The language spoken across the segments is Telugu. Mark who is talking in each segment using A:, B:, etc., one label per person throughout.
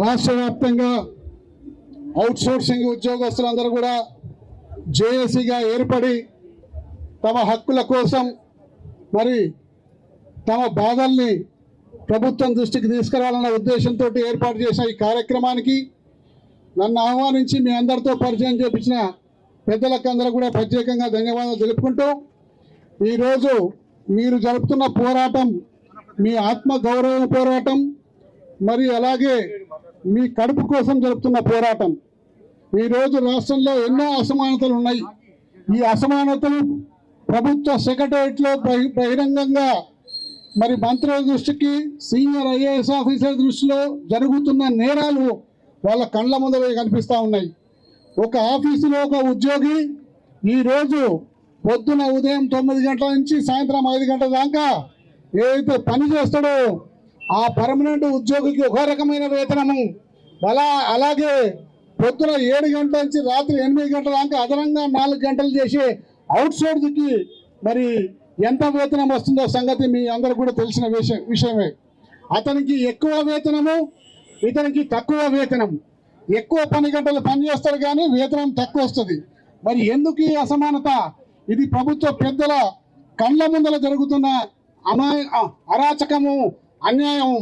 A: రాష్ట్ర వ్యాప్తంగా అవుట్సోర్సింగ్ ఉద్యోగస్తులందరూ కూడా జేఏసీగా ఏర్పడి తమ హక్కుల కోసం మరి తమ బాధల్ని ప్రభుత్వం దృష్టికి తీసుకురావాలన్న ఉద్దేశంతో ఏర్పాటు చేసిన ఈ కార్యక్రమానికి నన్ను ఆహ్వానించి మీ అందరితో పరిచయం చేపించిన పెద్దలకు అందరూ కూడా ప్రత్యేకంగా ధన్యవాదాలు తెలుపుకుంటూ ఈరోజు మీరు జరుపుతున్న పోరాటం మీ ఆత్మ గౌరవ పోరాటం, మరి అలాగే మీ కడుపు కోసం జరుపుతున్న పోరాటం. ఈరోజు రాష్ట్రంలో ఎన్నో అసమానతలు ఉన్నాయి. ఈ అసమానతలు ప్రభుత్వ సెక్రటరియట్లో బహిరంగంగా మరి మంత్రుల దృష్టికి, సీనియర్ ఐఏఎస్ ఆఫీసర్ దృష్టిలో జరుగుతున్న నేరాలు వాళ్ళ కళ్ళ ముందరే కనిపిస్తూ ఉన్నాయి. ఒక ఆఫీసులో ఒక ఉద్యోగి ఈరోజు పొద్దున ఉదయం 9 గంటల నుంచి సాయంత్రం 5 గంటల దాకా ఏదైతే పని చేస్తాడో ఆ పర్మనెంట్ ఉద్యోగికి ఒక రకమైన వేతనము, అలాగే పొద్దున 7 గంటల నుంచి రాత్రి 8 గంటల దాకా అదనంగా 4 గంటలు చేసే అవుట్సోర్స్కి మరి ఎంత వేతనం వస్తుందో సంగతి మీ అందరూ కూడా తెలిసిన విషయమే. అతనికి ఎక్కువ వేతనము, ఇతనికి తక్కువ వేతనం. ఎక్కువ పని గంటలు పని చేస్తాడు కానీ వేతనం తక్కువ వస్తుంది. మరి ఎందుకు ఈ అసమానత? ఇది ప్రభుత్వ పెద్దల కళ్ళ ముందర జరుగుతున్న అరాచకము, అన్యాయం.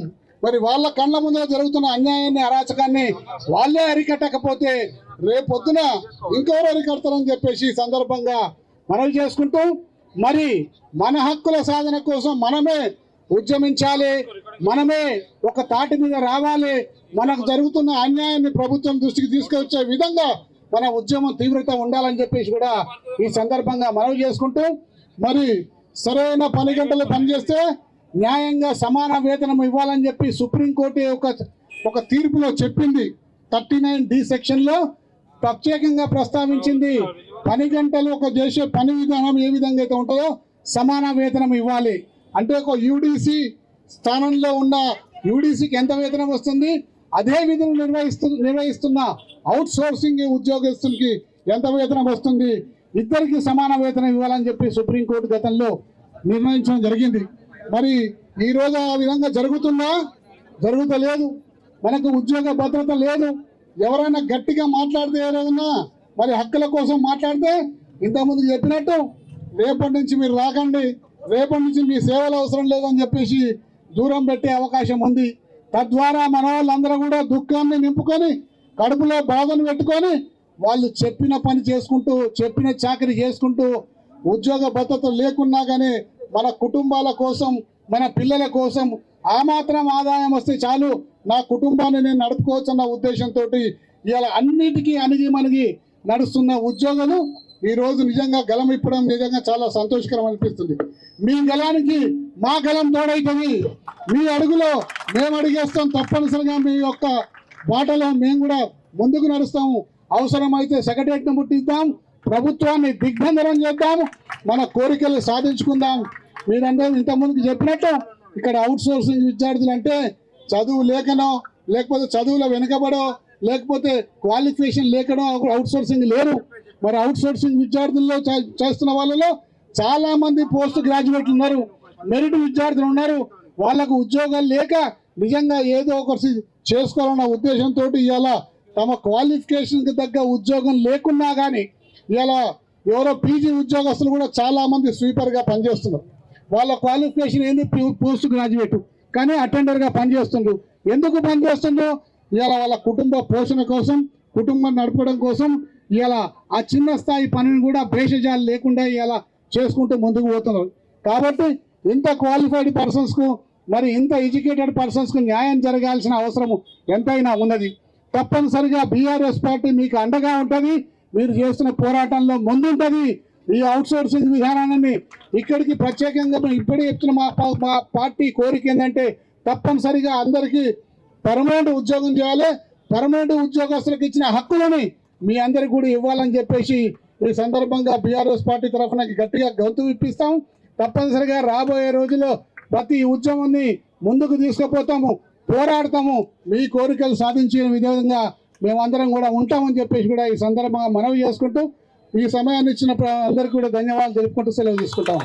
A: మరి వాళ్ళ కళ్ళ ముందర జరుగుతున్న అన్యాయాన్ని, అరాచకాన్ని వాళ్ళే అరికట్టకపోతే రేపొద్దున ఇంకెవరు అరికడతారని చెప్పేసి సందర్భంగా మనవి చేసుకుంటూ, మరి మన హక్కుల సాధన కోసం మనమే ఉద్యమించాలి, మనమే ఒక తాటి మీద రావాలి. మనకు జరుగుతున్న అన్యాయాన్ని ప్రభుత్వం దృష్టికి తీసుకొచ్చే విధంగా మన ఉద్యమం తీవ్రత ఉండాలని చెప్పేసి కూడా ఈ సందర్భంగా మనవి చేసుకుంటూ, మరి సరైన పని గంటలు పనిచేస్తే న్యాయంగా సమాన వేతనం ఇవ్వాలని చెప్పి సుప్రీంకోర్టు ఒక తీర్పులో చెప్పింది. 39D సెక్షన్లో ప్రత్యేకంగా ప్రస్తావించింది. పని గంటలు ఒక చేసే పని విధానం ఏ విధంగా అయితే ఉంటుందో సమాన వేతనం ఇవ్వాలి. అంటే ఒక యూడీసీ స్థానంలో ఉన్న యూడీసీకి ఎంత వేతనం వస్తుంది, అదే విధంగా నిర్వహిస్తున్న అవుట్ సోర్సింగ్ ఉద్యోగస్తులకి ఎంత వేతనం వస్తుంది, ఇద్దరికి సమాన వేతనం ఇవ్వాలని చెప్పి సుప్రీంకోర్టు గతంలో నిర్ణయించడం జరిగింది. మరి ఈరోజు ఆ విధంగా జరుగుతుందా? జరుగుతలేదు. మనకు ఉద్యోగ భద్రత లేదు. ఎవరైనా గట్టిగా మాట్లాడితే ఏదైనా మరి హక్కుల కోసం మాట్లాడితే ఇంతకుముందు చెప్పినట్టు రేపటి నుంచి మీరు రాకండి, రేపటి నుంచి మీ సేవలు అవసరం లేదని చెప్పేసి దూరం పెట్టే అవకాశం ఉంది. తద్వారా మన వాళ్ళందరూ కూడా దుఃఖాన్ని నింపుకొని కడుపులో బాధను పెట్టుకొని వాళ్ళు చెప్పిన పని చేసుకుంటూ, చెప్పిన చాకరీ చేసుకుంటూ, ఉద్యోగ భద్రత లేకున్నా కానీ మన కుటుంబాల కోసం, మన పిల్లల కోసం ఆ మాత్రం ఆదాయం వస్తే చాలు, నా కుటుంబాన్ని నేను నడుపుకోవచ్చు అన్న ఉద్దేశంతో ఇలా అన్నిటికీ అణిగి నడుస్తున్న ఉద్యోగులు ఈరోజు నిజంగా గలం ఇప్పడం నిజంగా చాలా సంతోషకరం అనిపిస్తుంది. మీ గలానికి మా గలం తోడైతుంది. మీ అడుగులో మేము అడిగేస్తాం. తప్పనిసరిగా మీ యొక్క బాటలో మేము కూడా ముందుకు నడుస్తాము. అవసరమైతే సెక్రటరియట్ను ముట్టిద్దాం, ప్రభుత్వాన్ని దిగ్బంధనం చేద్దాం, మన కోరికలు సాధించుకుందాం. మీరందరూ ఇంతకుముందుకు చెప్పినట్టు ఇక్కడ అవుట్ సోర్సింగ్ విద్యార్థులు అంటే చదువు లేకనో, లేకపోతే చదువులో వెనుకబడో, లేకపోతే క్వాలిఫికేషన్ లేకనో అవుట్ సోర్సింగ్ లేరు. మరి అవుట్ సోర్సింగ్ విద్యార్థుల్లో చేస్తున్న వాళ్ళలో చాలా మంది పోస్ట్ గ్రాడ్యుయేట్లు ఉన్నారు, మెరిట్ విద్యార్థులు ఉన్నారు. వాళ్ళకు ఉద్యోగాలు లేక నిజంగా ఏదో ఒకటి చేసుకోవాలన్న ఉద్దేశంతో ఇవాళ తమ క్వాలిఫికేషన్కి తగ్గ ఉద్యోగం లేకున్నా కానీ ఇవాళ ఎవరో పీజీ ఉద్యోగస్తులు కూడా చాలా మంది స్వీపర్గా పనిచేస్తున్నారు. వాళ్ళ క్వాలిఫికేషన్ ఏంది పోస్ట్ గ్రాడ్యుయేట్, కానీ అటెండర్గా పనిచేస్తుండ్రు. ఎందుకు పనిచేస్తుండ్రు? ఇవాళ వాళ్ళ కుటుంబ పోషణ కోసం, కుటుంబం నడపడం కోసం ఇవాళ ఆ చిన్న స్థాయి పనిని కూడా భేషజాలు లేకుండా ఇవాళ చేసుకుంటూ ముందుకు పోతున్నారు. కాబట్టి ఇంత క్వాలిఫైడ్ పర్సన్స్కు, మరి ఇంత ఎడ్యుకేటెడ్ పర్సన్స్కు న్యాయం జరగాల్సిన అవసరం ఎంతైనా ఉన్నది. తప్పనిసరిగా బీఆర్ఎస్ పార్టీ మీకు అండగా ఉంటుంది. మీరు చేస్తున్న పోరాటంలో ముందుంటుంది. ఈ అవుట్సోర్సింగ్ విధానాన్ని ఇక్కడికి ప్రత్యేకంగా ఇప్పుడే చెప్తున్న మా పార్టీ కోరిక ఏంటంటే తప్పనిసరిగా అందరికీ పర్మనెంట్ ఉద్యోగం చేయాలి. పర్మనెంట్ ఉద్యోగస్తులకు ఇచ్చిన హక్కులని మీ అందరికి కూడా ఇవ్వాలని చెప్పేసి ఈ సందర్భంగా బీఆర్ఎస్ పార్టీ తరఫున గట్టిగా గొంతు విప్పిస్తాం. తప్పనిసరిగా రాబోయే రోజుల్లో ప్రతి ఉద్యమాన్ని ముందుకు తీసుకుపోతాము, పోరాడతాము. మీ కోరికలు సాధించే విధంగా మేమందరం కూడా ఉంటామని చెప్పేసి కూడా ఈ సందర్భంగా మనవి చేసుకుంటూ ఈ సమయాన్ని ఇచ్చిన అందరికీ కూడా ధన్యవాదాలు తెలుపుకుంటూ సెలవు తీసుకుంటాము.